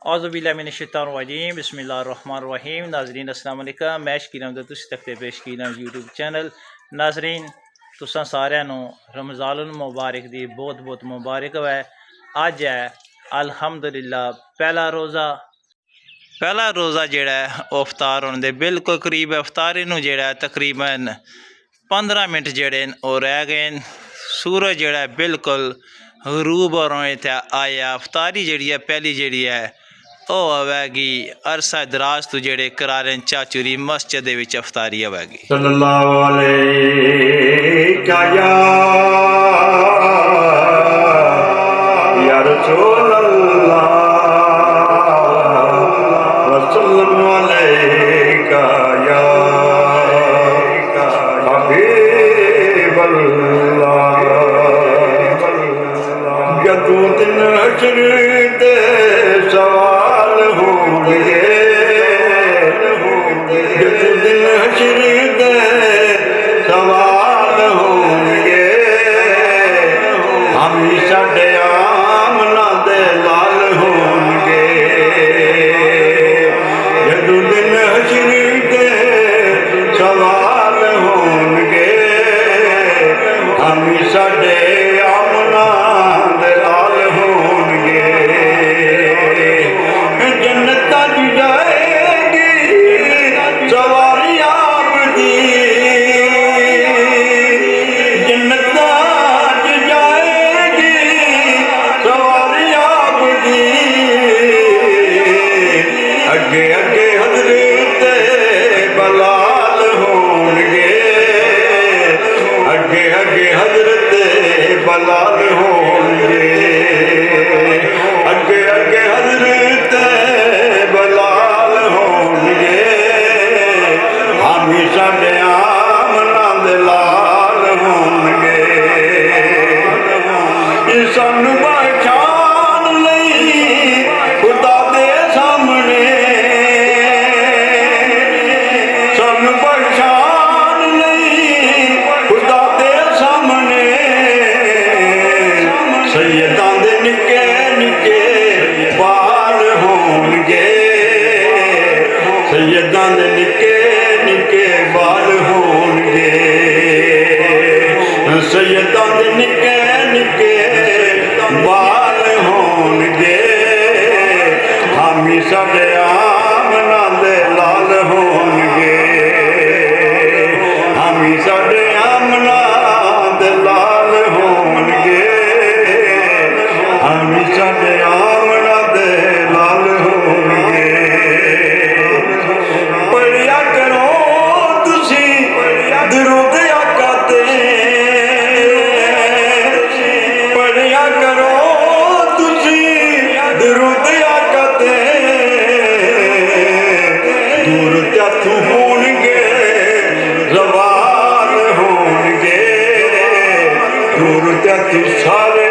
औज़ुबिल्लाहिमिनश्शैतानिर्रजीम बिस्मिल्लाहिर्रहमानिर्रहीम। नाज़रीन अस्सलाम वालेकुम। मैं शकील अहमद तुसीं तकते पेश कीना यूट्यूब चैनल। नाज़रीन तुसां सारिਆਂ ਨੂੰ रमज़ानुल मुबारक दी बहुत बहुत मुबारक है। अज है अल्हम्दुलिल्लाह पहला रोज़ा जेड़ा है अफ्तार होने दे बिल्कुल करीब है। अफ्तारी नूं जेड़ा है तकरीबन 15 मिनट जेड़े वो रह गए। सूरज जेड़ा है बिल्कुल गरूब होने ते आया। अफ्तारी जेड़ी है पहली जेड़ी है ਉਹ ਆਵੇਗੀ अरसा दराज तो जेड़े करारे चाचूरी मस्जिद दे विच अफ्तारी आवेगी। सल्लल्लाहु अलैका या रसूल अल्लाह वसल्लम अलैका या हबीब अल्लाह। जदों दिन हश्र दे सवाल होंगे, जदों दिन हश्र दे सवाल होंगे, हम साडे आमना दे लाल होंगे। जदों दिन हश्र दे सवाल होंगे, हम साडे आमना दे लाल होंगे। जन्नत जाएगी सवारी आपदी, जन्नत जाएगी सवारी आपदी। अगे अगे हजरत बलाल होंगे, अगे अगे हजरत बलाल होंगे, अगे अगे हजरत बलाल होंगे। हम साडे आमना दे लाल होंगे। सानू पहचान लई खुदा दे सामने, सानू पहचान लई खुदा दे सामने। सैयदां दे निक्के निक्के बाल होंगे, सैयदां दे निक्के निक्के बाल होंगे, सैयदां दे निक्के निक्के बाल होंगे। हम साडे आमना दे लाल होंगे, हम साडे आमना दे लाल होंगे, हम साडे आमना दे लाल होंगे। पढ़िया करो तुसी दरूद आका ते, पढ़िया करो तुसी दरूद आका ते। दूर त्याथू होणगे रवाल होणगे, दूर त्याथू सारे